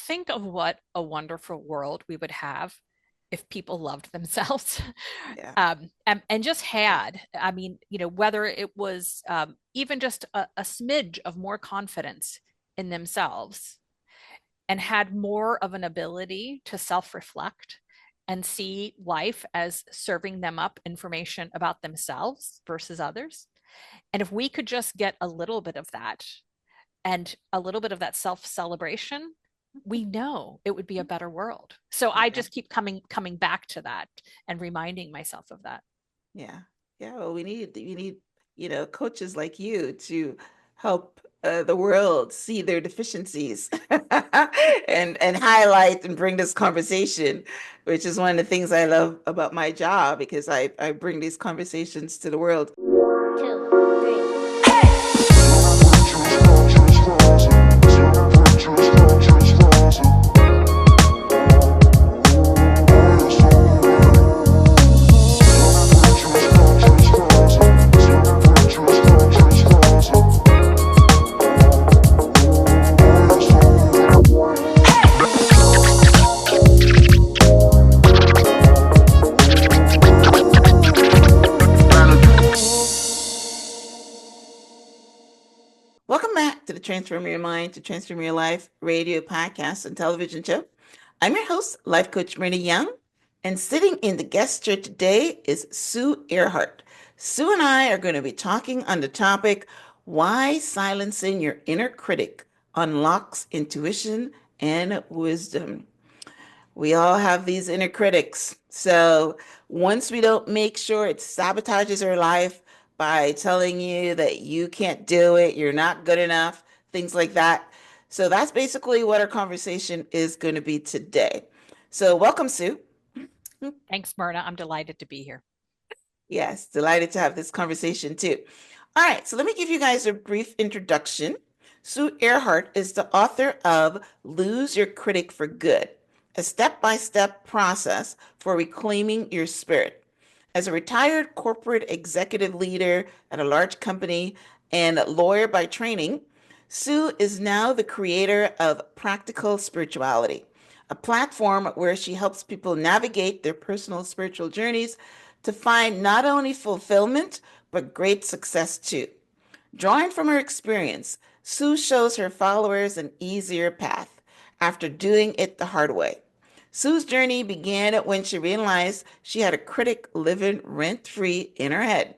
think of what a wonderful world we would have if people loved themselves Yeah. and just had, I mean, whether it was even just a smidge of more confidence in themselves and had more of an ability to self reflect and see life as serving them up information about themselves versus others. And if we could just get a little bit of that and a little bit of that self celebration, we know it would be a better world. So I Yeah. just keep coming back to that and reminding myself of that. Yeah. Yeah. Well, we need, coaches like you to help the world see their deficiencies and highlight and bring this conversation, which is one of the things I love about my job because I bring these conversations to the world. Two, three. Welcome back to the Transform Your Mind to Transform Your Life radio podcast and television show. I'm your host, life coach Myrna Young, and sitting in the guest chair today is Sue Erhart. Sue and I are going to be talking on the topic why silencing your inner critic unlocks intuition and wisdom. We all have these inner critics. So once we don't make sure it sabotages our life by telling you that you can't do it, you're not good enough, things like that. So that's basically what our conversation is going to be today. So welcome, Sue. Thanks, Myrna. I'm delighted to be here. Yes, delighted to have this conversation too. All right, so let me give you guys a brief introduction. Sue Erhart is the author of Lose Your Critic for Good, a step-by-step process for reclaiming your spirit. As a retired corporate executive leader at a large company and lawyer by training, Sue is now the creator of Practical Spirituality, a platform where she helps people navigate their personal spiritual journeys to find not only fulfillment, but great success too. Drawing from her experience, Sue shows her followers an easier path after doing it the hard way. Sue's journey began when she realized she had a critic living rent-free in her head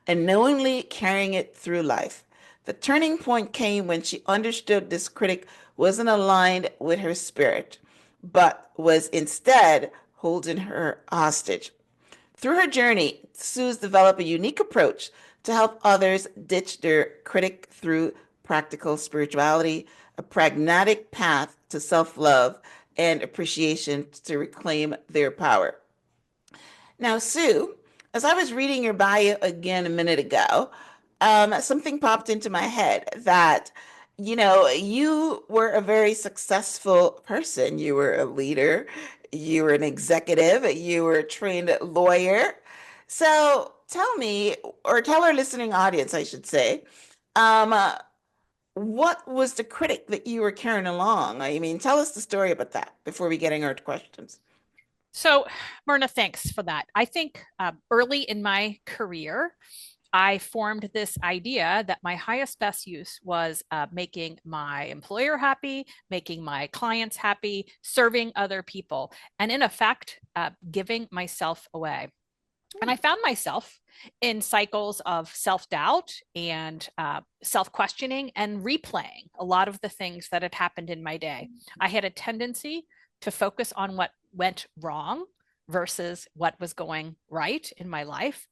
and knowingly carrying it through life. The turning point came when she understood this critic wasn't aligned with her spirit, but was instead holding her hostage. Through her journey, Sue's developed a unique approach to help others ditch their critic through practical spirituality, a pragmatic path to self love and appreciation to reclaim their power. Now, Sue, as I was reading your bio again a minute ago, something popped into my head that, you were a very successful person. You were a leader, you were an executive, you were a trained lawyer. So tell me, or tell our listening audience, I should say, um, uh, what was the critic that you were carrying along? I mean, tell us the story about that before we get into our questions. So, Myrna, thanks for that. I think early in my career, I formed this idea that my highest best use was making my employer happy, making my clients happy, serving other people, and in effect, giving myself away. And I found myself in cycles of self doubt and self questioning and replaying a lot of the things that had happened in my day. I had a tendency to focus on what went wrong versus what was going right in my life.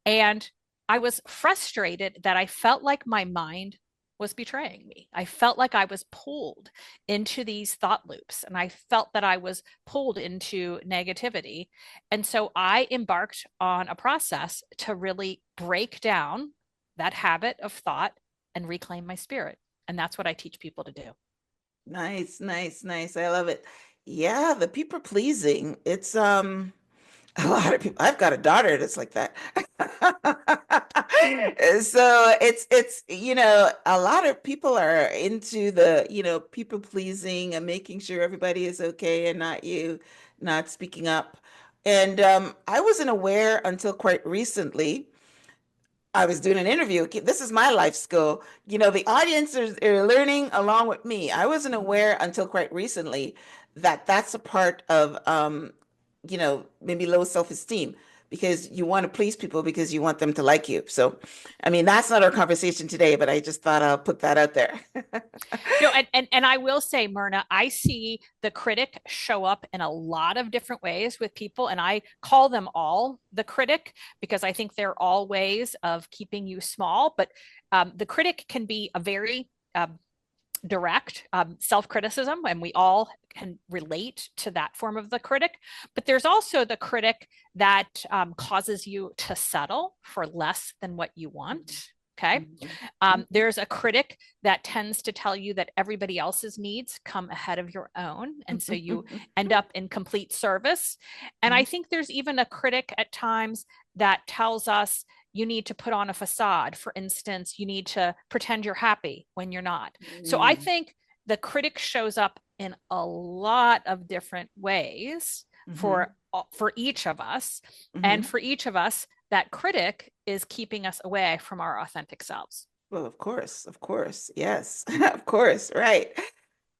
And I was frustrated that I felt like my mind was betraying me. I felt like I was pulled into these thought loops and I felt that I was pulled into negativity. And so I embarked on a process to really break down that habit of thought and reclaim my spirit. And that's what I teach people to do. Nice, nice, nice. I love it. Yeah, the people pleasing. It's a lot of people. I've got a daughter that's like that. So it's a lot of people are into the people pleasing and making sure everybody is okay and not you not speaking up. And I wasn't aware until quite recently. I was doing an interview. This is my life skill. The audience are learning along with me. I wasn't aware until quite recently that that's a part of, maybe low self-esteem because you want to please people because you want them to like you. So, I mean, that's not our conversation today, but I just thought I'll put that out there. And I will say, Myrna, I see the critic show up in a lot of different ways with people, and I call them all the critic because I think they're all ways of keeping you small. But the critic can be a very direct self-criticism, and we all can relate to that form of the critic. But there's also the critic that causes you to settle for less than what you want. Okay. There's a critic that tends to tell you that everybody else's needs come ahead of your own. And so you end up in complete service. And I think there's even a critic at times that tells us you need to put on a facade. For instance, you need to pretend you're happy when you're not. So I think the critic shows up in a lot of different ways for each of us. And for each of us, that critic is keeping us away from our authentic selves. Well, of course, yes, of course, right.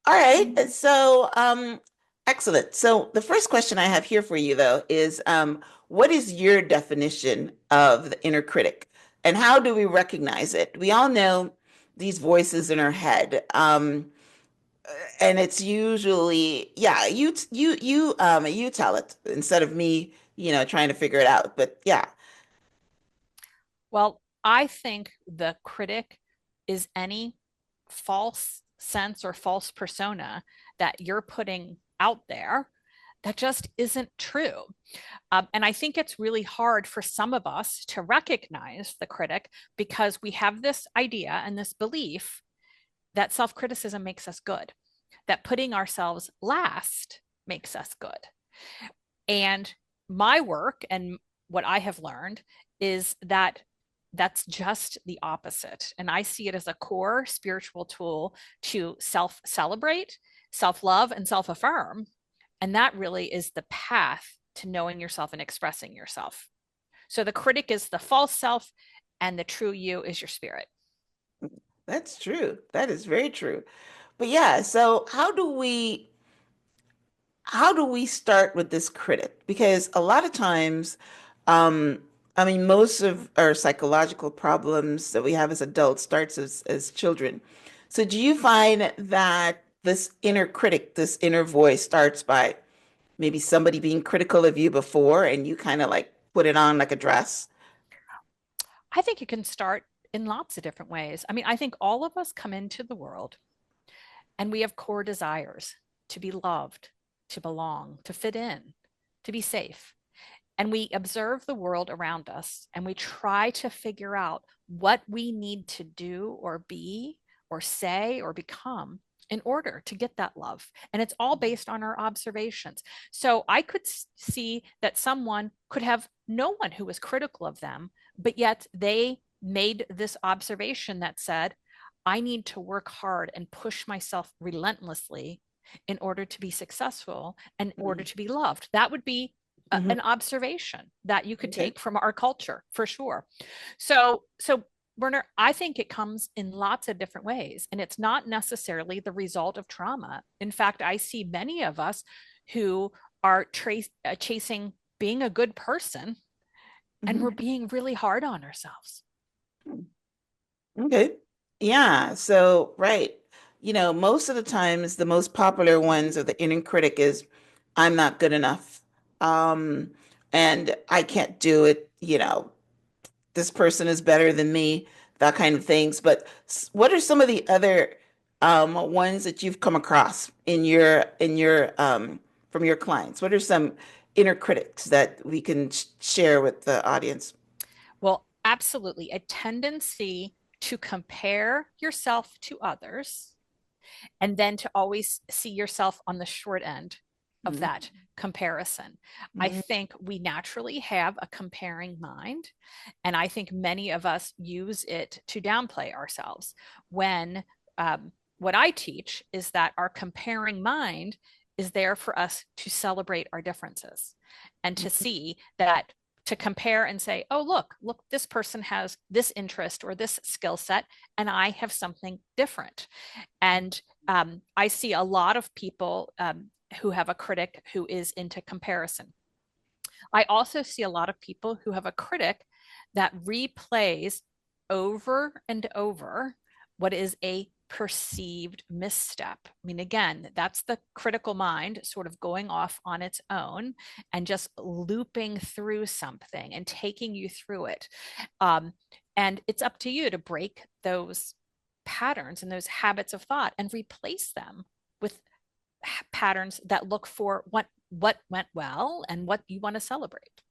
All right, so excellent. So the first question I have here for you, though, is what is your definition of the inner critic, and how do we recognize it? We all know these voices in our head, and it's usually, yeah, you tell it instead of me, trying to figure it out. But yeah. Well, I think the critic is any false sense or false persona that you're putting out there that just isn't true. And I think it's really hard for some of us to recognize the critic because we have this idea and this belief that self criticism makes us good, that putting ourselves last makes us good. And my work and what I have learned is that that's just the opposite. And I see it as a core spiritual tool to self celebrate, self love, and self affirm. And that really is the path to knowing yourself and expressing yourself. So the critic is the false self, and the true you is your spirit. That's true. That is very true. But yeah, so how do we start with this critic? Because a lot of times, um, I mean, most of our psychological problems that we have as adults starts as children. So do you find that this inner critic, this inner voice starts by maybe somebody being critical of you before and you kind of like put it on like a dress? I think it can start in lots of different ways. I mean, I think all of us come into the world and we have core desires to be loved, to belong, to fit in, to be safe. And we observe the world around us and we try to figure out what we need to do or be or say or become in order to get that love. And it's all based on our observations. So I could see that someone could have no one who was critical of them, but yet they made this observation that said, I need to work hard and push myself relentlessly in order to be successful and in order to be loved. That would be Mm-hmm. an observation that you could Okay. take from our culture for sure. So Werner, I think it comes in lots of different ways, and it's not necessarily the result of trauma. In fact, I see many of us who are chasing being a good person, and we're Mm-hmm. being really hard on ourselves. Okay. Yeah. So, right. Most of the times, the most popular ones of the inner critic is, I'm not good enough. Um, and I can't do it. This person is better than me, that kind of things. But what are some of the other ones that you've come across in your from your clients? What are some inner critics that we can share with the audience? Well, absolutely. A tendency to compare yourself to others and then to always see yourself on the short end. of that comparison. I think we naturally have a comparing mind, and I think many of us use it to downplay ourselves when what I teach is that our comparing mind is there for us to celebrate our differences and to see that, to compare and say, oh, look, this person has this interest or this skill set, and I have something different. And I see a lot of people who have a critic who is into comparison. I also see a lot of people who have a critic that replays over and over what is a perceived misstep. I mean, again, that's the critical mind sort of going off on its own and just looping through something and taking you through it. And it's up to you to break those patterns and those habits of thought and replace them with patterns that look for what went well and what you want to celebrate.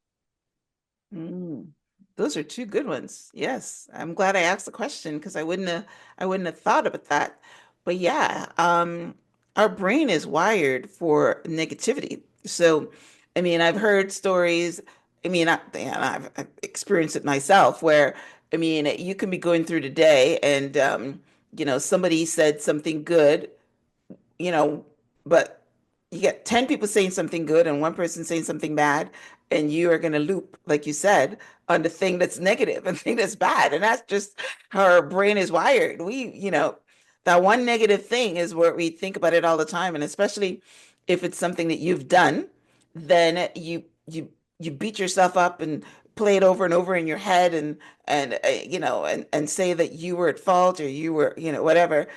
Those are two good ones. Yes, I'm glad I asked the question because I wouldn't have thought about that. But yeah, our brain is wired for negativity. So, I mean, I've heard stories. I mean, I've experienced it myself where, I mean, you can be going through the day and, somebody said something good, you know, but you get 10 people saying something good and one person saying something bad, and you are going to loop, like you said, on the thing that's negative and thing that's bad. And that's just how our brain is wired. That one negative thing is where we think about it all the time. And especially if it's something that you've done, then you beat yourself up and play it over and over in your head and say that you were at fault or you were, whatever.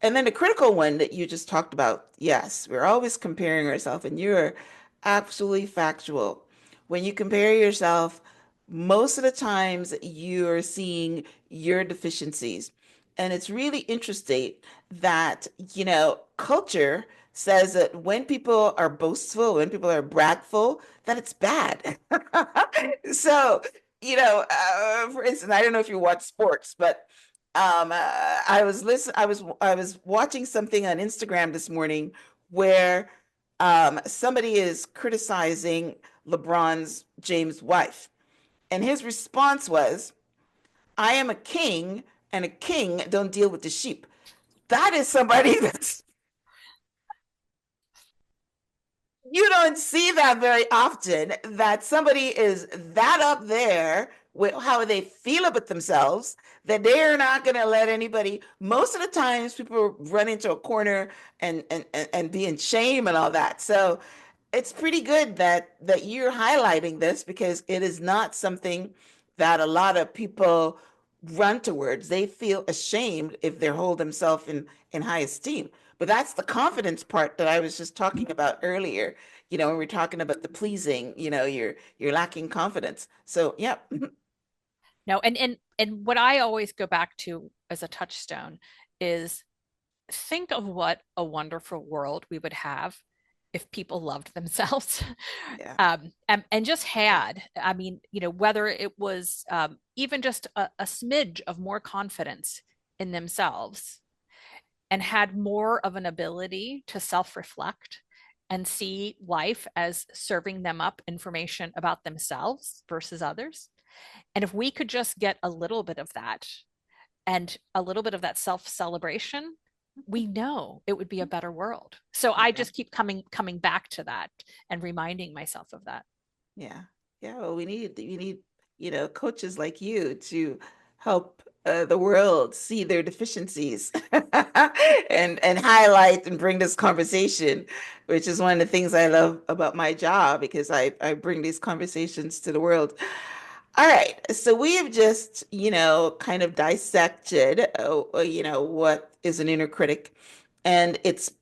And then the critical one that you just talked about, yes, we're always comparing ourselves, and you're absolutely factual. When you compare yourself, most of the times you're seeing your deficiencies. And it's really interesting that, culture says that when people are boastful, when people are bragful, that it's bad. So, for instance, I don't know if you watch sports, but I was watching something on Instagram this morning where somebody is criticizing LeBron's James' wife, and his response was, "I am a king, and a king don't deal with the sheep." That is somebody that's you don't see that very often, that somebody is that up there with how they feel about themselves that they're not going to let anybody. Most of the times people run into a corner and be in shame and all that. So it's pretty good that you're highlighting this because it is not something that a lot of people run towards. They feel ashamed if they hold themselves in high esteem. But that's the confidence part that I was just talking about earlier. When we're talking about the pleasing, you're lacking confidence. So, yeah. No, and what I always go back to as a touchstone is think of what a wonderful world we would have if people loved themselves. Yeah. And just had, I mean, whether it was even just a smidge of more confidence in themselves and had more of an ability to self-reflect and see life as serving them up information about themselves versus others. And if we could just get a little bit of that and a little bit of that self-celebration, we know it would be a better world. So I Yeah. just keep coming back to that and reminding myself of that. Yeah. Yeah. Well, we need coaches like you to help the world see their deficiencies and highlight and bring this conversation, which is one of the things I love about my job because I bring these conversations to the world. All right. So we have just, kind of dissected, what is an inner critic, and it's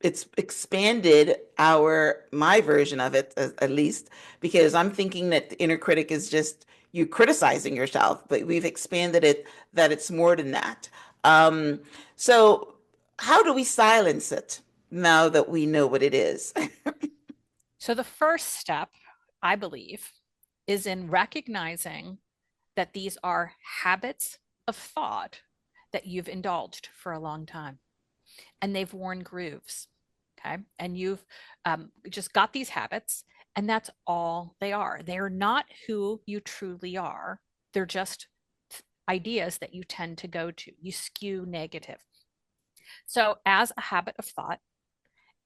expanded my version of it at least, because I'm thinking that the inner critic is just you criticizing yourself, but we've expanded it that it's more than that. Um, so how do we silence it now that we know what it is? So the first step, I believe, is in recognizing that these are habits of thought that you've indulged for a long time and they've worn grooves. Okay. And you've just got these habits, and that's all they are. They are not who you truly are. They're just ideas that you tend to go to. You skew negative. So, as a habit of thought,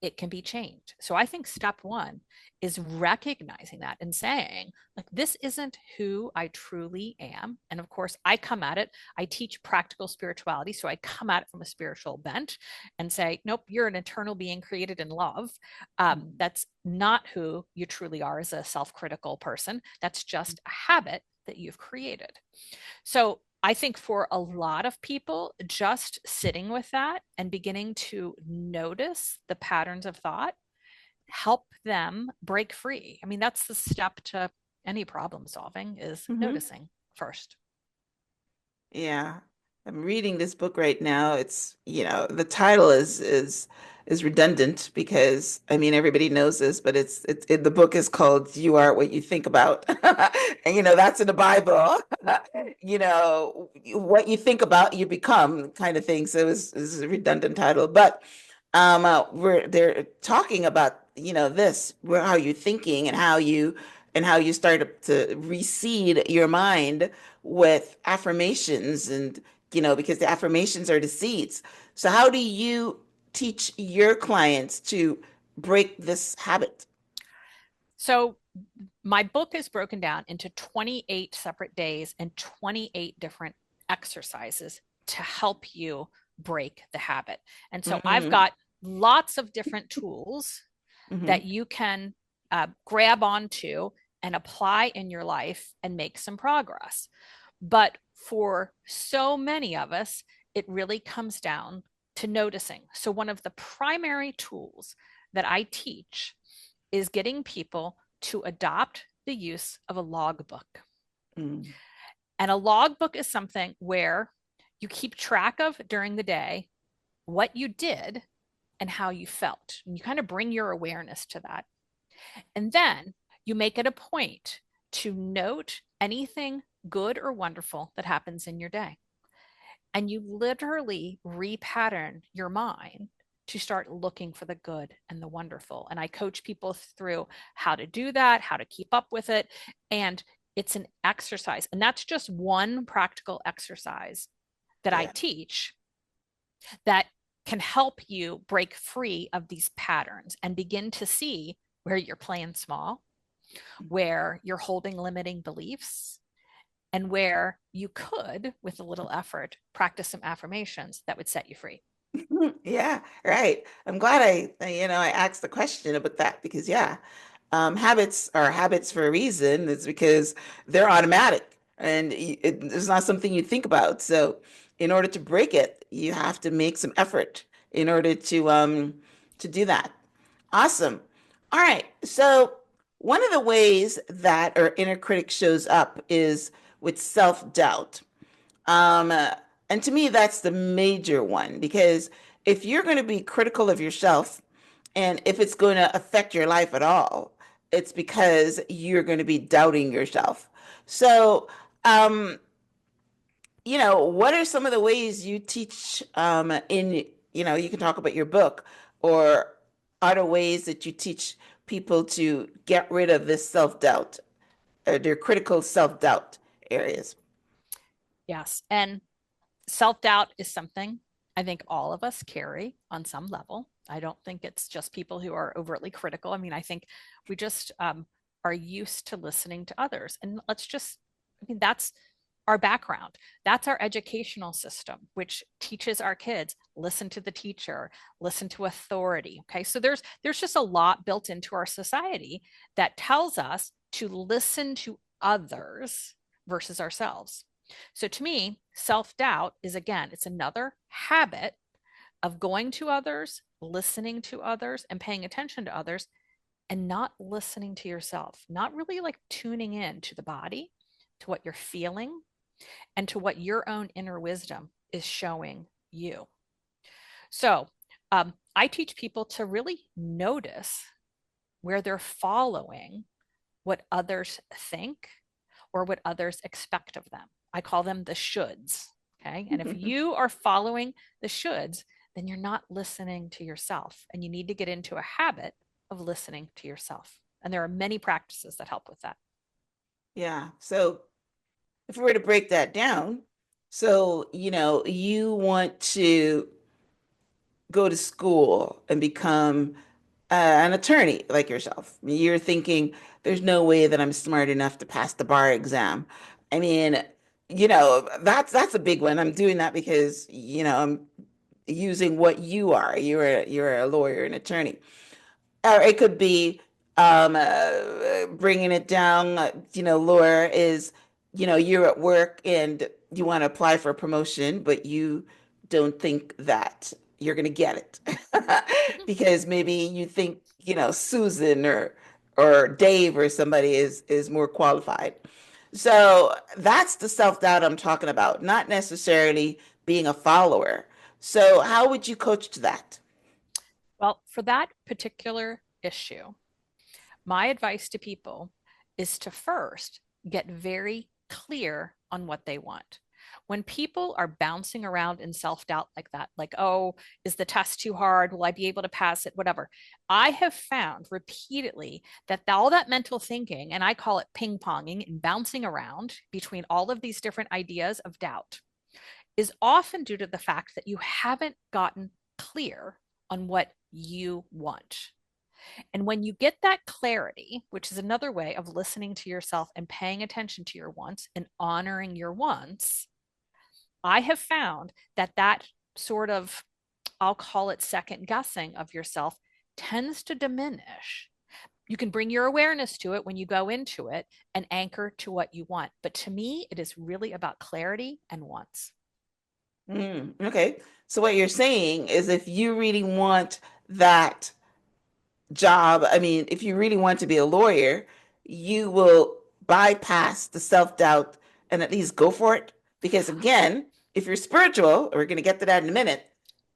it can be changed. So I think step one is recognizing that and saying, like, this isn't who I truly am. And of course, I come at it, I teach practical spirituality. So I come at it from a spiritual bent and say, nope, you're an eternal being created in love. That's not who you truly are as a self critical person. That's just a habit that you've created. So I think for a lot of people, just sitting with that and beginning to notice the patterns of thought help them break free. I mean, that's the step to any problem solving is noticing first. Yeah. I'm reading this book right now. It's, the title is redundant because I mean everybody knows this, but the book is called You Are What You Think About. And that's in the Bible. What you think about, you become kind of thing. So it's a redundant title, but they're talking about, this, where how you're thinking and how you start to reseed your mind with affirmations and because the affirmations are the seeds. So how do you teach your clients to break this habit? So my book is broken down into 28 separate days and 28 different exercises to help you break the habit. And so I've Mm-hmm. got lots of different tools Mm-hmm. that you can grab onto and apply in your life and make some progress. But for so many of us, it really comes down to noticing. So, one of the primary tools that I teach is getting people to adopt the use of a logbook. Mm-hmm. And a logbook is something where you keep track of during the day what you did and how you felt. And you kind of bring your awareness to that. And then you make it a point to note anything good or wonderful that happens in your day. And you literally repattern your mind to start looking for the good and the wonderful. And I coach people through how to do that, how to keep up with it. And it's an exercise. And that's just one practical exercise that I Yeah. teach that can help you break free of these patterns and begin to see where you're playing small, where you're holding limiting beliefs, and where you could, with a little effort, practice some affirmations that would set you free. Yeah, right. I'm glad I asked the question about that because yeah, habits are habits for a reason. It's because they're automatic and it's not something you think about. So in order to break it, you have to make some effort in order to do that. Awesome. All right. So one of the ways that our inner critic shows up is with self-doubt. Um, uh, and to me, that's the major one because if you're going to be critical of yourself and if it's going to affect your life at all, it's because you're going to be doubting yourself. So, um, what are some of the ways you teach you can talk about your book or other ways that you teach people to get rid of this self-doubt or their critical self-doubt areas? Yes. And self doubt is something I think all of us carry on some level. I don't think it's just people who are overtly critical. I mean, I think we just are used to listening to others. And I mean, that's our background. That's our educational system, which teaches our kids listen to the teacher, listen to authority. Okay. So there's just a lot built into our society that tells us to listen to others versus ourselves. So to me, self doubt is again, it's another habit of going to others, listening to others, and paying attention to others, and not listening to yourself, not really like tuning in to the body, to what you're feeling, and to what your own inner wisdom is showing you. So I teach people to really notice where they're following what others think or what others expect of them. I call them the shoulds. Okay. And if you are following the shoulds, then you're not listening to yourself. And you need to get into a habit of listening to yourself. And there are many practices that help with that. Yeah. So if we were to break that down, so, you want to go to school and become an attorney like yourself. You're thinking, there's no way that I'm smart enough to pass the bar exam. I mean, that's a big one. I'm doing that because, I'm using what you are. You're a lawyer, an attorney. Or it could be bringing it down, Laura is, you're at work and you want to apply for a promotion, but you don't think that you're going to get it because maybe you think, Susan or Dave or somebody is more qualified. So that's the self-doubt I'm talking about, not necessarily being a follower. So how would you coach to that? Well, for that particular issue, my advice to people is to first get very clear on what they want. When people are bouncing around in self doubt like that, like, oh, is the test too hard? Will I be able to pass it? Whatever. I have found repeatedly that all that mental thinking, and I call it ping ponging and bouncing around between all of these different ideas of doubt, is often due to the fact that you haven't gotten clear on what you want. And when you get that clarity, which is another way of listening to yourself and paying attention to your wants and honoring your wants, I have found that that sort of, I'll call it second guessing of yourself, tends to diminish. You can bring your awareness to it when you go into it and anchor to what you want. But to me, it is really about clarity and wants. Okay. So what you're saying is if you really want that job, I mean, if you really want to be a lawyer, you will bypass the self-doubt and at least go for it. Because again, if you're spiritual, we're going to get to that in a minute,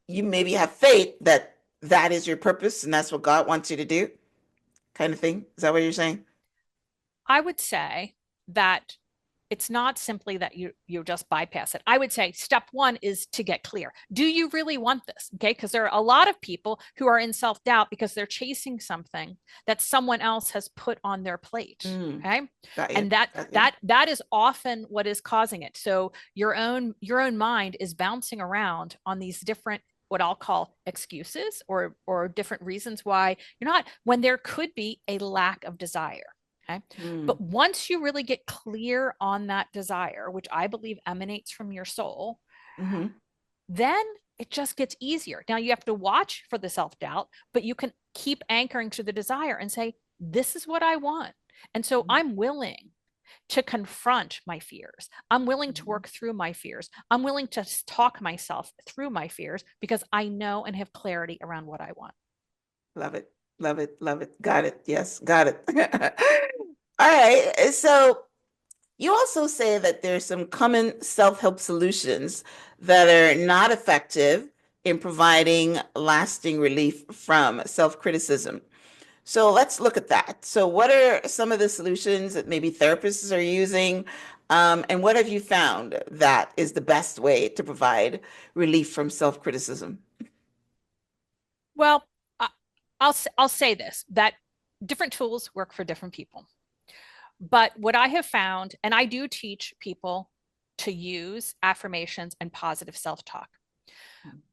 you maybe have faith that that is your purpose and that's what God wants you to do, kind of thing. Is that what you're saying? I would say that it's not simply that you just bypass it. I would say step one is to get clear. Do you really want this? Okay, because there are a lot of people who are in self-doubt because they're chasing something that someone else has put on their plate. Mm, Okay, got you. and that Got you. that that is often what is causing it. So your own mind is bouncing around on these different, what I'll call, excuses or different reasons why you're not, when there could be a lack of desire. Okay. Mm, But once you really get clear on that desire, which I believe emanates from your soul, hmm then it just gets easier. Now you have to watch for the self doubt, but you can keep anchoring to the desire and say, this is what I want. And so I'm willing to confront my fears. I'm willing to work through my fears. I'm willing to talk myself through my fears because I know and have clarity around what I want. Love it. Love it. Love it. Got it. Yes, got it. All right. So you also say that there's some common self-help solutions that are not effective in providing lasting relief from self-criticism. So let's look at that. So what are some of the solutions that maybe therapists are using? And what have you found that is the best way to provide relief from self-criticism? Well, I'll say this, that different tools work for different people. But what I have found, and I do teach people to use affirmations and positive self talk.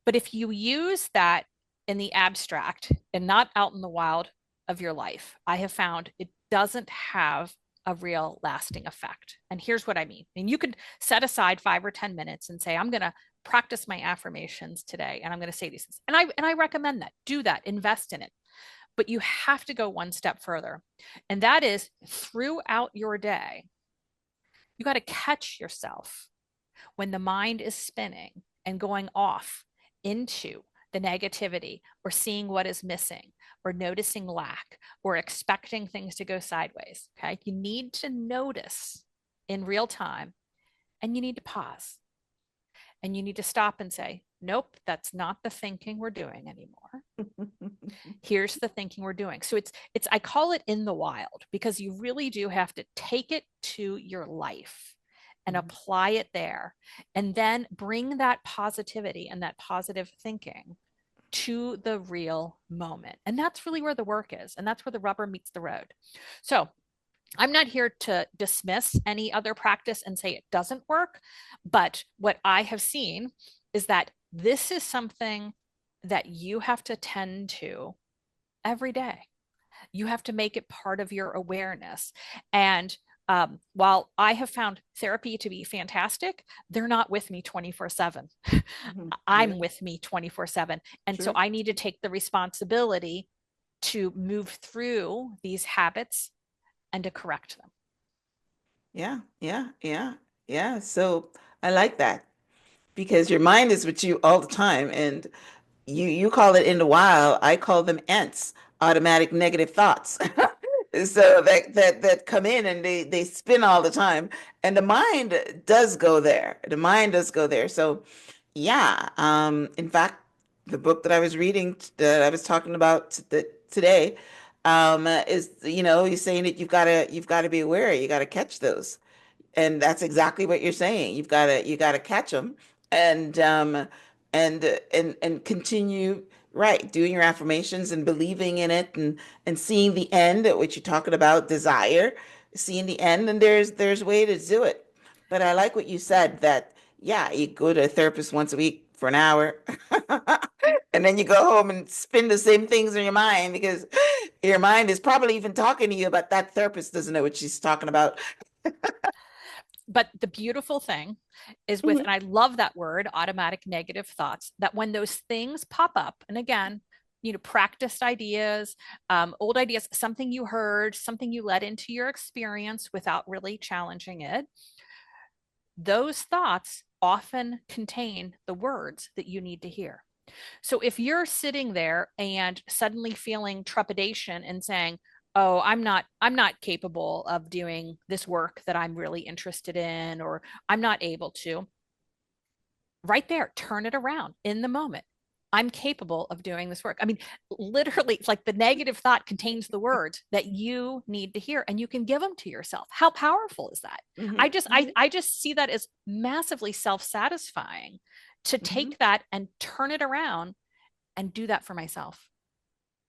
But if you use that in the abstract and not out in the wild of your life, I have found it doesn't have a real lasting effect. And here's what I mean. And you could set aside 5 or 10 minutes and say, I'm going to practice my affirmations today and I'm going to say these things. And I recommend that. Do that, invest in it. But you have to go one step further. And that is, throughout your day, you got to catch yourself when the mind is spinning and going off into the negativity or seeing what is missing or noticing lack or expecting things to go sideways. Okay. You need to notice in real time and you need to pause and you need to stop and say, nope, that's not the thinking we're doing anymore. Here's the thinking we're doing. So it's I call it in the wild because you really do have to take it to your life and apply it there, and then bring that positivity and that positive thinking to the real moment. And that's really where the work is. And that's where the rubber meets the road. So I'm not here to dismiss any other practice and say it doesn't work. But what I have seen is that this is something that you have to tend to every day. You have to make it part of your awareness. And while I have found therapy to be fantastic, they're not with me 24/7. I'm Yeah, with me 24/7. And so true. I need to take the responsibility to move through these habits and to correct them. Yeah, yeah, yeah, yeah. So I like that because your mind is with you all the time, and you call it in the wild, I call them ants, automatic negative thoughts. So that come in and they spin all the time, and the mind does go there. The mind does go there. So yeah, in fact, the book that I was reading that I was talking about today, is, he's saying that you've got to be aware. You got to catch those. And that's exactly what you're saying. You got to catch them, and and continue, right, doing your affirmations and believing in it, and seeing the end, which you're talking about, desire, seeing the end, and there's a way to do it. But I like what you said, that yeah, you go to a therapist once a week for an hour, and then you go home and spin the same things in your mind, because your mind is probably even talking to you, but that therapist doesn't know what she's talking about. But the beautiful thing is with, and I love that word, automatic negative thoughts, that when those things pop up, and again, practiced ideas, old ideas, something you heard, something you let into your experience without really challenging it, those thoughts often contain the words that you need to hear. So if you're sitting there and suddenly feeling trepidation and saying, "Oh, I'm not capable of doing this work that I'm really interested in, or I'm not able to," right there, turn it around in the moment. I'm capable of doing this work. I mean, literally, it's like the negative thought contains the words that you need to hear, and you can give them to yourself. How powerful is that? Hmm. I just see that as massively self-satisfying to Hmm. take that and turn it around and do that for myself.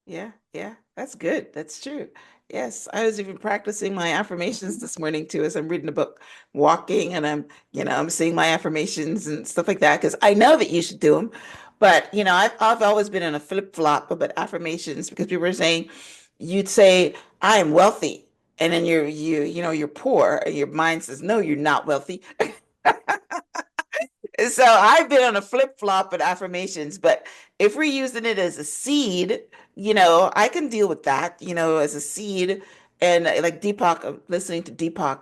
Yeah, yeah, that's good. That's true. Yes, I was even practicing my affirmations this morning too, as I'm reading the book, walking, and I'm saying my affirmations and stuff like that, because I know that you should do them. But I've always been in a flip-flop about affirmations, because people were saying you'd say I am wealthy, and then you're poor, and your mind says no, you're not wealthy. So I've been on a flip-flop with affirmations, but if we're using it as a seed, I can deal with that, as a seed. And like Deepak, listening to Deepak,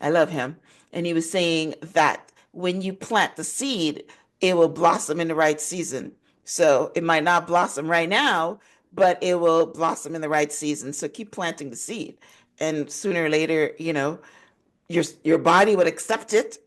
I love him. And he was saying that when you plant the seed, it will blossom in the right season. So it might not blossom right now, but it will blossom in the right season. So keep planting the seed. And sooner or later, your body would accept it,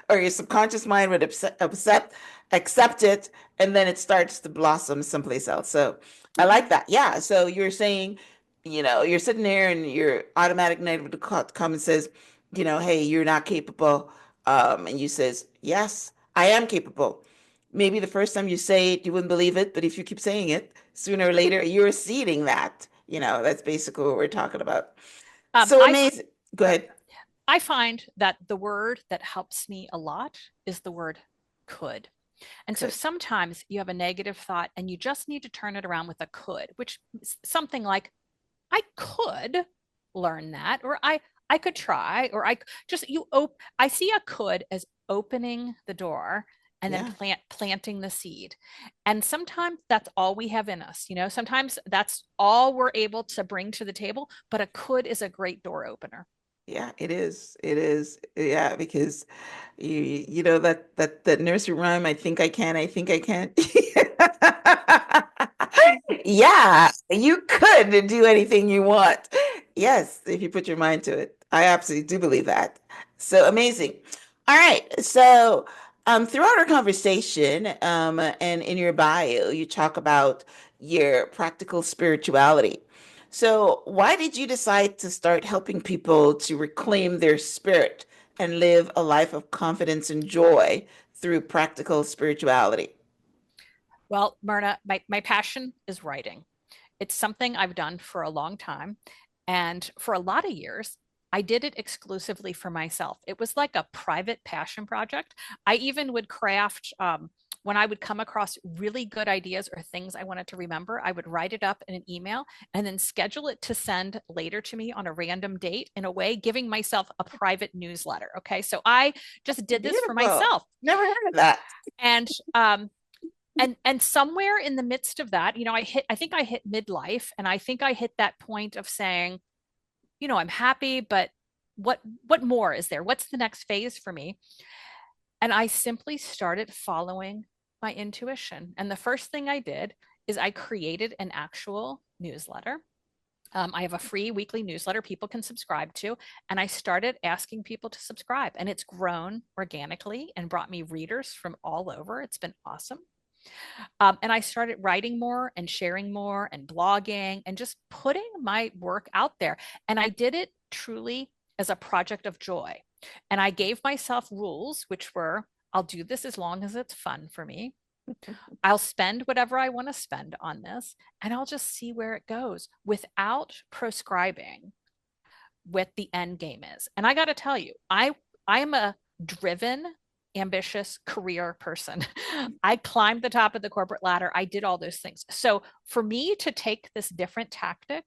or your subconscious mind would accept it, and then it starts to blossom someplace else. So I like that. Yeah. So you're saying, you're sitting there, and your automatic negative come and says, hey, you're not capable. And you says, yes, I am capable. Maybe the first time you say it, you wouldn't believe it, but if you keep saying it, sooner or later, you're seeding that. That's basically what we're talking about. Um, So I amazing. Go ahead. I find that the word that helps me a lot is the word could. And so Good. sometimes you have a negative thought and you just need to turn it around with a could, which is something like, I could learn that, or I could try, or I see a could as opening the door and then Yeah. planting the seed. And sometimes that's all we have in us. Sometimes that's all we're able to bring to the table, but a could is a great door opener. Yeah, it is. It is. Yeah, because that nursery rhyme, I think I can, I think I can. Yeah, you could do anything you want. Yes, if you put your mind to it. I absolutely do believe that. So amazing. All right. So throughout our conversation, and in your bio, you talk about your practical spirituality. So, why did you decide to start helping people to reclaim their spirit and live a life of confidence and joy through practical spirituality? Well, Myrna, my passion is writing. It's something I've done for a long time. And for a lot of years, I did it exclusively for myself. It was like a private passion project. I even would craft, when I would come across really good ideas or things I wanted to remember, I would write it up in an email and then schedule it to send later to me on a random date, in a way, giving myself a private newsletter. Okay. So I just did this for Beautiful. myself. Never heard of that. And somewhere in the midst of that, I think I hit midlife, and I think I hit that point of saying, I'm happy, but what more is there? What's the next phase for me? And I simply started following my intuition. And the first thing I did is I created an actual newsletter. I have a free weekly newsletter people can subscribe to. And I started asking people to subscribe. And it's grown organically and brought me readers from all over. It's been awesome. And I started writing more and sharing more and blogging and just putting my work out there. And I did it truly as a project of joy. And I gave myself rules, which were, I'll do this as long as it's fun for me. I'll spend whatever I want to spend on this, and I'll just see where it goes without prescribing what the end game is. And I got to tell you, I am a driven, ambitious career person. I climbed the top of the corporate ladder. I did all those things. So for me to take this different tactic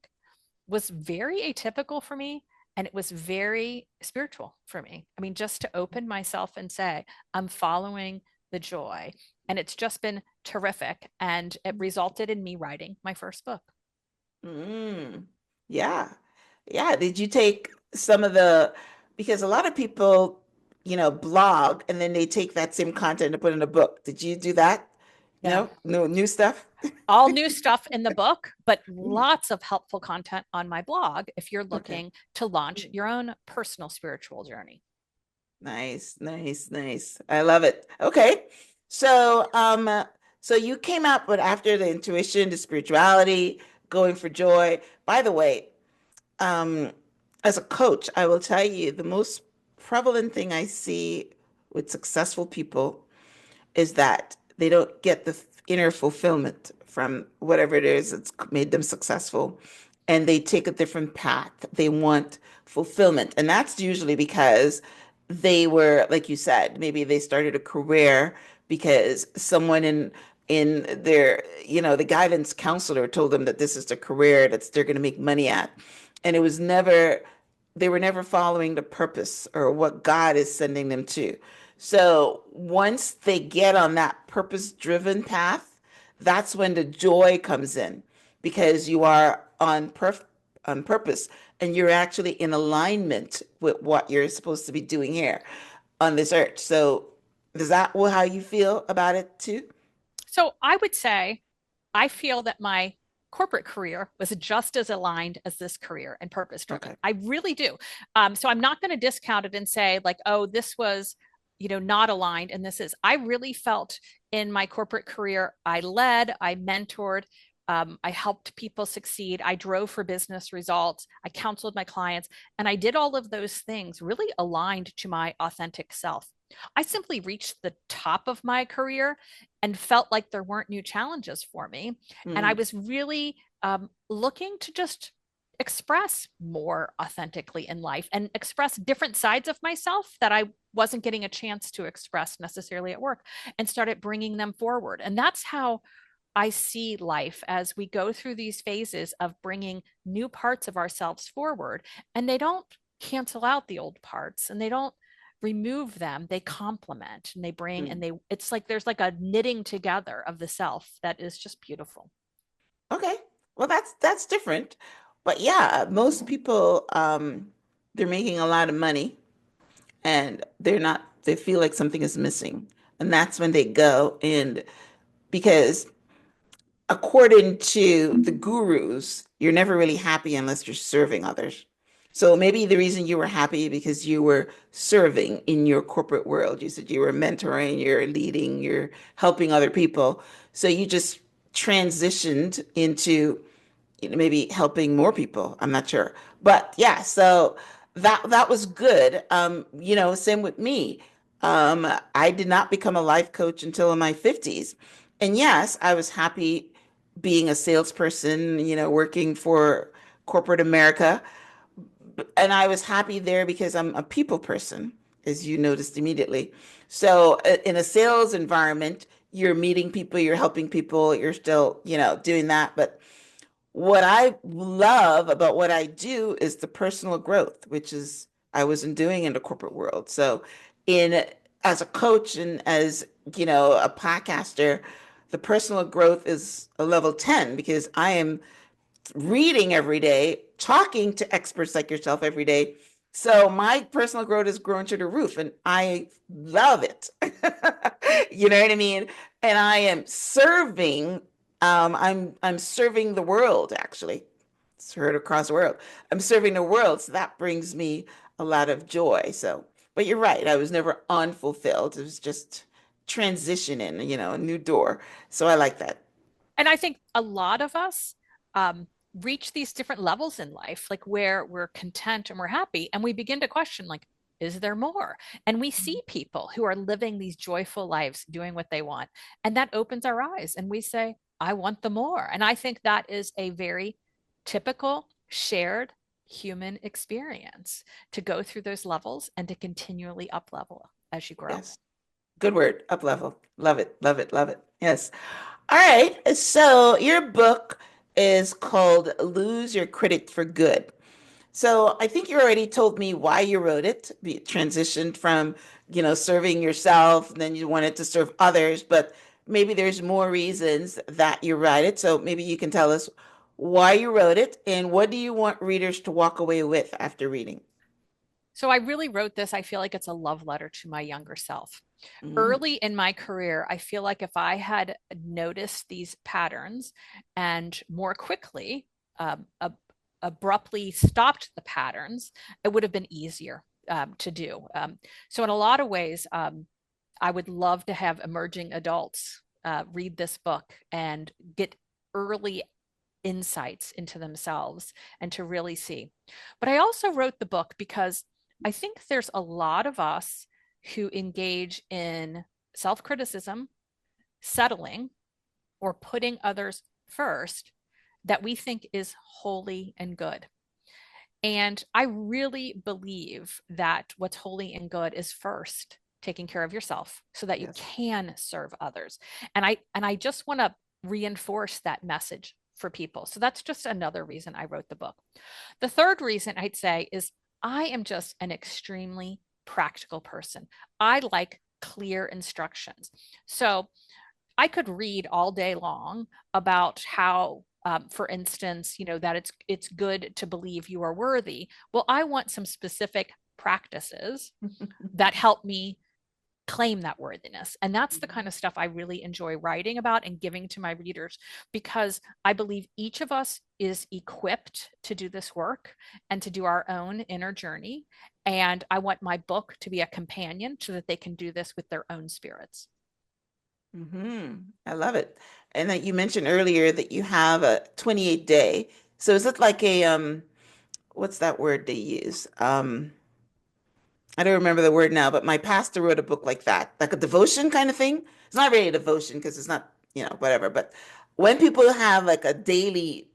was very atypical for me. And it was very spiritual for me. I mean, just to open myself and say, I'm following the joy. And it's just been terrific. And it resulted in me writing my first book. Mm, yeah. Yeah. Did you take some of the, because a lot of people, blog and then they take that same content and put in a book. Did you do that? No, No new stuff? all new stuff in the book, but lots of helpful content on my blog if you're Okay. looking to launch your own personal spiritual journey. Nice, nice, nice. I love it. Okay. So you came up with after the intuition, the spirituality, going for joy. By the way, um, as a coach, I will tell you the most prevalent thing I see with successful people is that they don't get the inner fulfillment from whatever it is that's made them successful. And they take a different path. They want fulfillment. And that's usually because they were, like you said, maybe they started a career because someone in their, the guidance counselor told them that this is the career that they're going to make money at. And it was never, they were never following the purpose or what God is sending them to. So once they get on that purpose-driven path, that's when the joy comes in because you are on purpose and you're actually in alignment with what you're supposed to be doing here on this earth. So is that how you feel about it too? So I would say I feel that my corporate career was just as aligned as this career and purpose driven. Okay. I really do. So I'm not going to discount it and say, like, oh, this was, not aligned and this is. I really felt in my corporate career, I led, I mentored, I helped people succeed. I drove for business results. I counseled my clients. And I did all of those things really aligned to my authentic self. I simply reached the top of my career and felt like there weren't new challenges for me. And I Mm, was really looking to just express more authentically in life and express different sides of myself that I wasn't getting a chance to express necessarily at work, and started bringing them forward. And that's how I see life, as we go through these phases of bringing new parts of ourselves forward. And they don't cancel out the old parts and they don't remove them. They complement and they bring, and mm. it's like there's like a knitting together of the self that is just beautiful. Okay. Well, that's different. But yeah, most people they're making a lot of money and they feel like something is missing. And that's when they go and because according to the gurus, you're never really happy unless you're serving others. So maybe the reason you were happy because you were serving in your corporate world. You said you were mentoring, you're leading, you're helping other people. So you just transitioned into maybe helping more people. I'm not sure. But yeah, so that was good. Same with me. I did not become a life coach until in my 50s. And yes, I was happy being a salesperson, working for corporate America. And I was happy there because I'm a people person, as you noticed immediately. So in a sales environment, you're meeting people, you're helping people, you're still, doing that. But what I love about what I do is the personal growth, which is I wasn't doing in the corporate world. So in as a coach and as, a podcaster, the personal growth is a level 10 because I am reading every day, talking to experts like yourself every day. So my personal growth has grown to the roof and I love it. You know what I mean? And I am serving, I'm serving the world actually. It's heard across the world. I'm serving the world. So that brings me a lot of joy. So, but you're right. I was never unfulfilled. It was just transitioning, a new door. So I like that. And I think a lot of us reach these different levels in life, like where we're content and we're happy, and we begin to question, like, is there more? And we see people who are living these joyful lives, doing what they want, and that opens our eyes, and we say, I want the more. And I think that is a very typical shared human experience, to go through those levels and to continually up level as you grow. Yes. Good word, up level. Love it, love it, love it. Yes. All right. So your book is called Lose Your Critic for Good. So I think you already told me why you wrote it. You transitioned from, serving yourself, and then you wanted to serve others, but maybe there's more reasons that you write it. So maybe you can tell us why you wrote it and what do you want readers to walk away with after reading? So I really wrote this. I feel like it's a love letter to my younger self. Mm, Early in my career, I feel like if I had noticed these patterns and more quickly, abruptly stopped the patterns, it would have been easier to do. So, in a lot of ways, I would love to have emerging adults read this book and get early insights into themselves and to really see. But I also wrote the book because I think there's a lot of us who engage in self criticism, settling, or putting others first that we think is holy and good. And I really believe that what's holy and good is first taking care of yourself so that you yes. can serve others. And I just want to reinforce that message for people. So that's just another reason I wrote the book. The third reason I'd say is I am just an extremely practical person. I like clear instructions. So I could read all day long about how, for instance, that it's good to believe you are worthy. Well, I want some specific practices that help me claim that worthiness. And that's the kind of stuff I really enjoy writing about and giving to my readers because I believe each of us is equipped to do this work and to do our own inner journey. And I want my book to be a companion so that they can do this with their own spirits. Hmm. I love it. And that you mentioned earlier that you have a 28 day. So is it like a what's that word they use? I don't remember the word now, but my pastor wrote a book like that, like a devotion kind of thing. It's not really a devotion because it's not, whatever. But when people have like a daily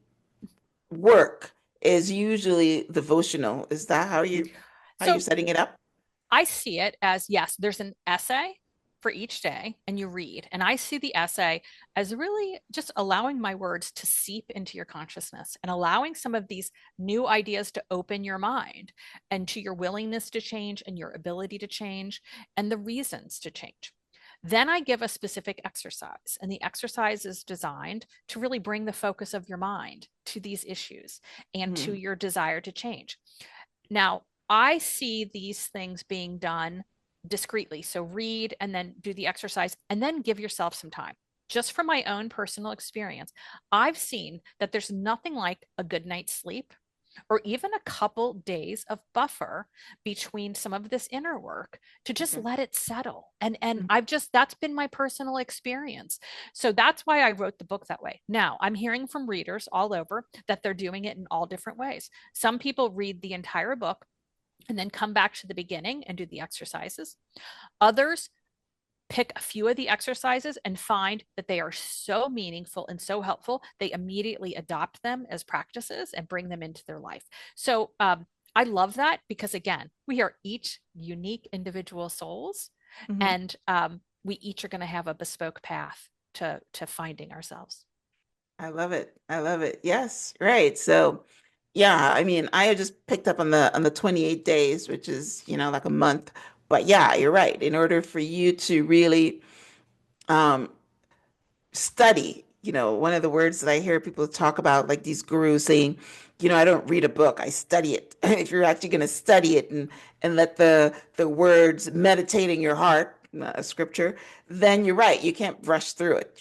work is usually devotional. Is that how you're So setting it up? I see it as yes, there's an essay for each day and you read. And I see the essay as really just allowing my words to seep into your consciousness and allowing some of these new ideas to open your mind and to your willingness to change and your ability to change and the reasons to change. Then I give a specific exercise, and the exercise is designed to really bring the focus of your mind to these issues and to Hmm. your desire to change. Now, I see these things being done discreetly. So read and then do the exercise and then give yourself some time. Just from my own personal experience, I've seen that there's nothing like a good night's sleep or even a couple days of buffer between some of this inner work to just Okay. let it settle. And I've just that's been my personal experience. So that's why I wrote the book that way. Now, I'm hearing from readers all over that they're doing it in all different ways. Some people read the entire book and then come back to the beginning and do the exercises. Others pick a few of the exercises and find that they are so meaningful and so helpful, they immediately adopt them as practices and bring them into their life. So I love that because, again, we are each unique individual souls, Mhm. and we each are going to have a bespoke path to finding ourselves. I love it. I love it. Yes, right. So, yeah, I mean, I just picked up on the 28 days, which is, like a month. But yeah, you're right. In order for you to really um study, one of the words that I hear people talk about, like these gurus saying, I don't read a book, I study it. If you're actually going to study it and let the words meditate in your heart, scripture, then you're right. You can't rush through it. Mhm.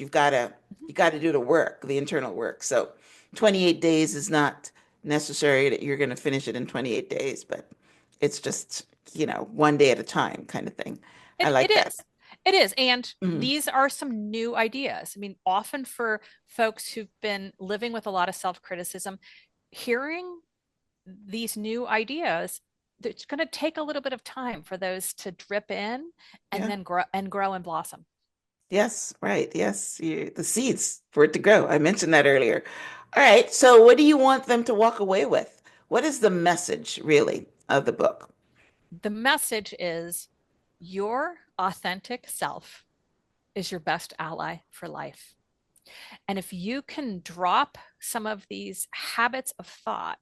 You got to do the work, the internal work. So 28 days is not necessary that you're going to finish it in 28 days, but it's just, one day at a time kind of thing. I It like that. is. It is. And Mhm. these are some new ideas. I mean, often for folks who've been living with a lot of self criticism, hearing these new ideas, it's going to take a little bit of time for those to drip in and Yeah. then grow and blossom. Yes, right. Yes, the seeds for it to grow. I mentioned that earlier. All right. So, what do you want them to walk away with? What is the message really of the book? The message is your authentic self is your best ally for life. And if you can drop some of these habits of thought,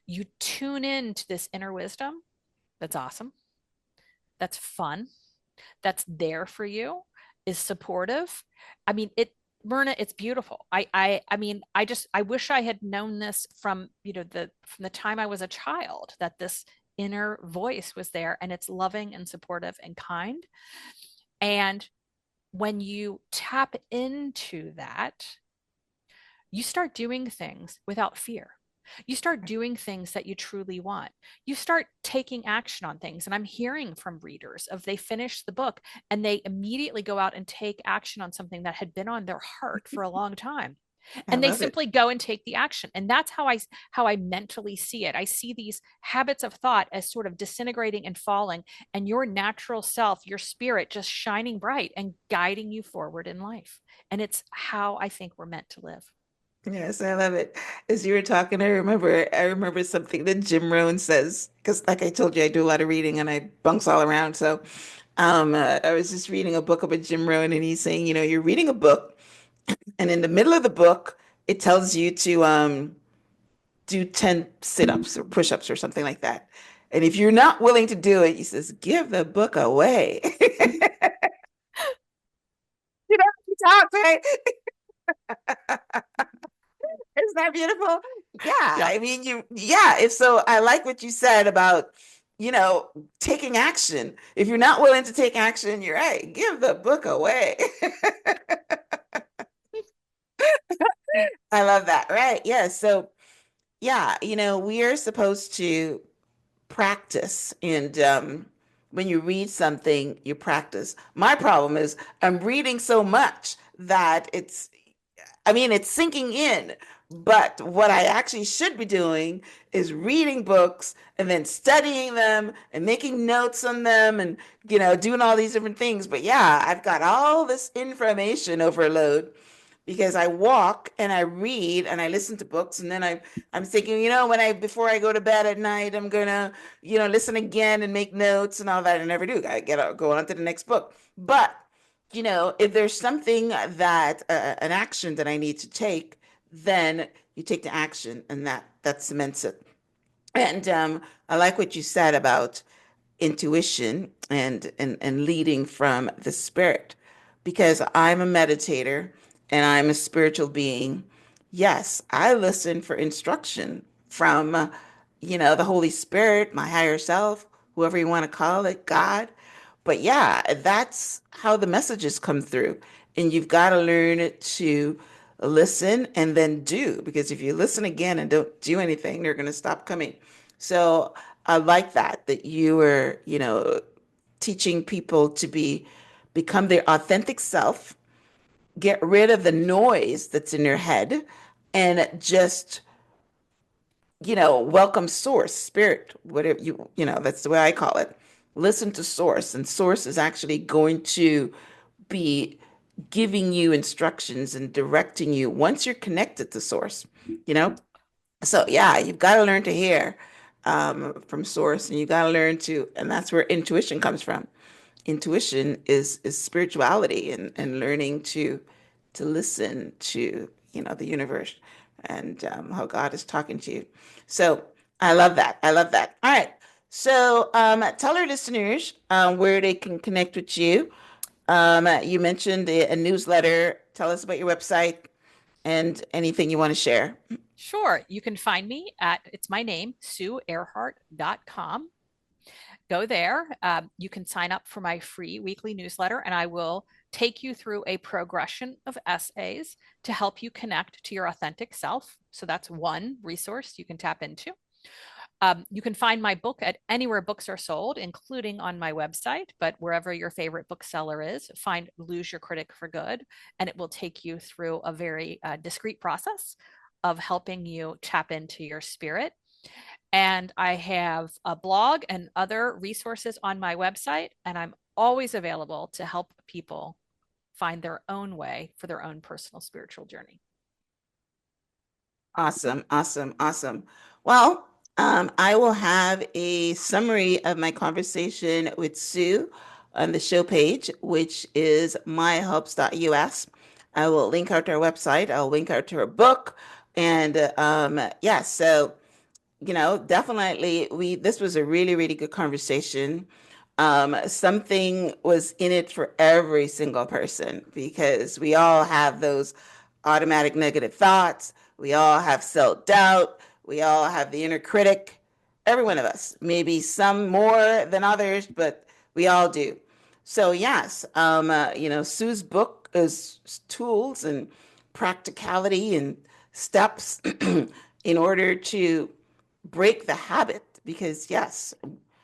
you tune in to this inner wisdom that's awesome, that's fun, that's there for you, is supportive. I mean, Myrna, it's beautiful. I mean, I wish I had known this from, from the time I was a child, that this inner voice was there and it's loving and supportive and kind. And when you tap into that, you start doing things without fear. You start doing things that you truly want. You start taking action on things. And I'm hearing from readers of they finish the book and they immediately go out and take action on something that had been on their heart for a long time. I And they love it. simply go and take the action. And that's how I mentally see it. I see these habits of thought as sort of disintegrating and falling, and your natural self, your spirit just shining bright and guiding you forward in life. And it's how I think we're meant to live. Yes, I love it. As you were talking, I remember something that Jim Rohn says, because like I told you, I do a lot of reading and I bounce all around. So, I was just reading a book about Jim Rohn, and he's saying, you're reading a book, and in the middle of the book, it tells you to do 10 sit-ups or push-ups or something like that. And if you're not willing to do it, he says, give the book away. You know, he talks, right? Isn't that beautiful? Yeah, Yeah. I mean, yeah, if so, I like what you said about, you know, taking action. If you're not willing to take action, you're right. Give the book away. I love that. Right. Yeah. So, yeah, we are supposed to practice. And when you read something, you practice. My problem is I'm reading so much that I mean, it's sinking in. But what I actually should be doing is reading books and then studying them and making notes on them and, doing all these different things. But yeah, I've got all this information overload because I walk and I read and I listen to books, and then I'm thinking, before I go to bed at night, I'm gonna, listen again and make notes and all that. I never do. I go on to the next book. But if there's something that an action that I need to take, then you take the action, and that cements it. And I like what you said about intuition and leading from the spirit, because I'm a meditator and I'm a spiritual being. Yes, I listen for instruction from the Holy Spirit, my higher self, whoever you want to call it, God. But yeah, that's how the messages come through, and you've got to learn to listen and then do, because if you listen again and don't do anything, they're going to stop coming. So I like that you were, teaching people to become their authentic self, get rid of the noise that's in their head, and just welcome source, spirit, whatever that's the way I call it. Listen to source, and source is actually going to be giving you instructions and directing you once you're connected to source, you know? So yeah, you've got to learn to hear from source, and you got to learn to, and that's where intuition comes from. Intuition is spirituality, and learning to listen to the universe, and how God is talking to you. So I love that. I love that. All right. So tell our listeners where they can connect with you. You mentioned a newsletter. Tell us about your website and anything you want to share. Sure. You can find me at, it's my name, SueErhart.com. Go there. You can sign up for my free weekly newsletter, and I will take you through a progression of essays to help you connect to your authentic self. So that's one resource you can tap into. You can find my book at anywhere books are sold, including on my website, but wherever your favorite bookseller is, find Lose Your Critic for Good, and it will take you through a very discreet process of helping you tap into your spirit. And I have a blog and other resources on my website, and I'm always available to help people find their own way for their own personal spiritual journey. Awesome, awesome, awesome. Well, I will have a summary of my conversation with Sue on the show page, which is myhelps.us. I will link out to her website. I'll link out to her book. And yeah, so definitely this was a really, really good conversation. Something was in it for every single person, because we all have those automatic negative thoughts. We all have self-doubt. We all have the inner critic. Every one of us, maybe some more than others, but we all do. So yes, Sue's book is tools and practicality and steps in order to break the habit, because yes,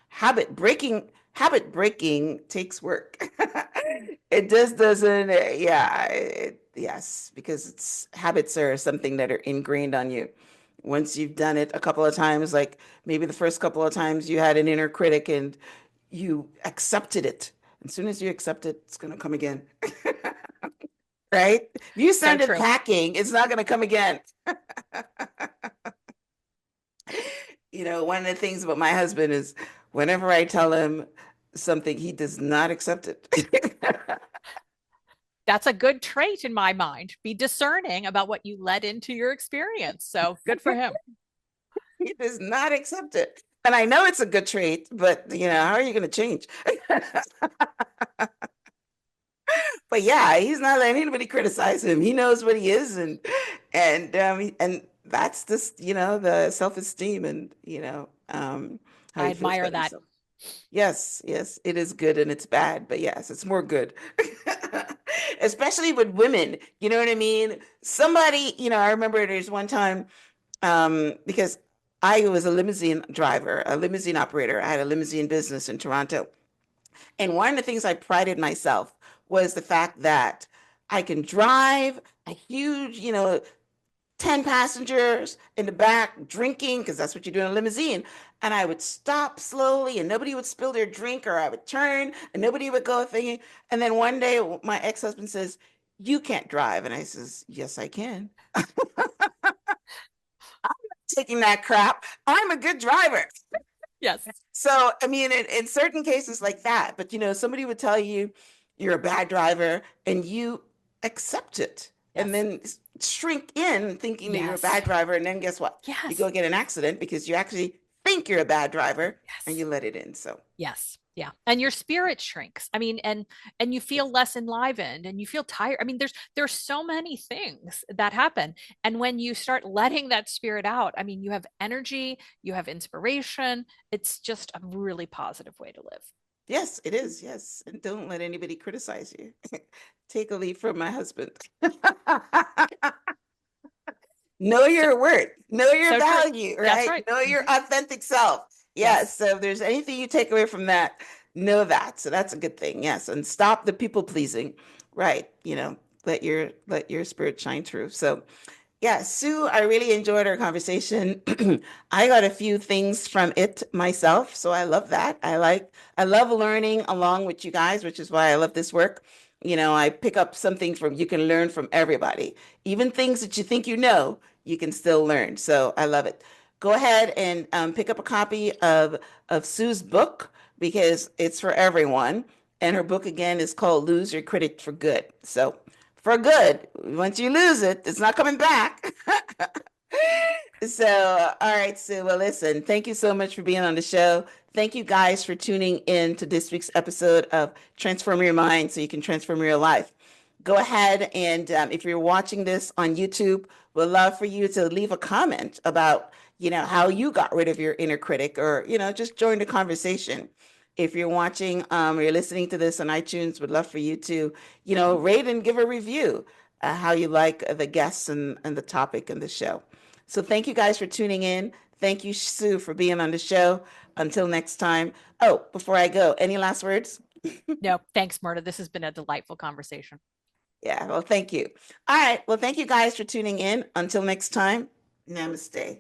habit breaking takes work. It just doesn't, yeah, yes, because habits are something that are ingrained on you. Once you've done it a couple of times, like maybe the first couple of times you had an inner critic and you accepted it. As soon as you accept it, it's going to come again. Right? If you So send it true. packing, it's not going to come again. One of the things about my husband is whenever I tell him something, he does not accept it. That's a good trait in my mind. Be discerning about what you let into your experience. So good for him. He does not accept it. And I know it's a good trait, but how are you going to change? But yeah, he's not letting anybody criticize him. He knows what he is, and that's just the self-esteem, and how I he feels admire about that. himself. Yes, yes, it is good and it's bad, but yes, it's more good. Especially with women, you know what I mean? Somebody, I remember there's one time, because I was a limousine driver, a limousine operator. I had a limousine business in Toronto. And one of the things I prided myself was the fact that I can drive a huge, 10 passengers in the back drinking, because that's what you do in a limousine. And I would stop slowly and nobody would spill their drink, or I would turn and nobody would go thinking. And then one day my ex-husband says, "You can't drive." And I says, "Yes, I can." Taking that crap. I'm a good driver. Yes. So, I mean, in certain cases like that, but somebody would tell you you're a bad driver and you accept it, and Yes. then shrink in thinking that you're a Yes. bad driver. And then guess what? You Yes. go get an accident because you actually think you're a bad driver and Yes. you let it in. So, Yes. Yeah. And your spirit shrinks. I mean, and you feel less enlivened and you feel tired. I mean, there's so many things that happen. And when you start letting that spirit out, I mean, you have energy, you have inspiration. It's just a really positive way to live. yes, it is. Yes. And don't let anybody criticize you. Take a leaf from my husband. Know So your worth, know your so true. value, That's right? right. Know your Mhm. authentic self. Yes. Yes. So if there's anything you take away from that, know that. So that's a good thing. Yes. And stop the people pleasing. Right. Let your spirit shine through. So Yeah, Sue, I really enjoyed our conversation. I got a few things from it myself, so I love that. I love learning along with you guys, which is why I love this work. You know, I pick up something from, you can learn from everybody. Even things that you think you know, you can still learn. So I love it. Go ahead and pick up a copy of Sue's book because it's for everyone. And her book again is called Lose Your Critic for Good. So for good. Once you lose it, it's not coming back. So, all right, Sue. Well, listen, thank you so much for being on the show. Thank you guys for tuning in to this week's episode of Transform Your Mind so you can transform your life. Go ahead and if you're watching this on YouTube, we'd love for you to leave a comment about, how you got rid of your inner critic or, just join the conversation. If you're watching or you're listening to this on iTunes, would love for you to, rate and give a review how you like the guests and the topic and the show. So thank you guys for tuning in. Thank you, Sue, for being on the show. Until next time. Oh, before I go, any last words? No, thanks, Myrna. This has been a delightful conversation. Yeah, well, thank you. All right. Well, thank you guys for tuning in. Until next time, namaste.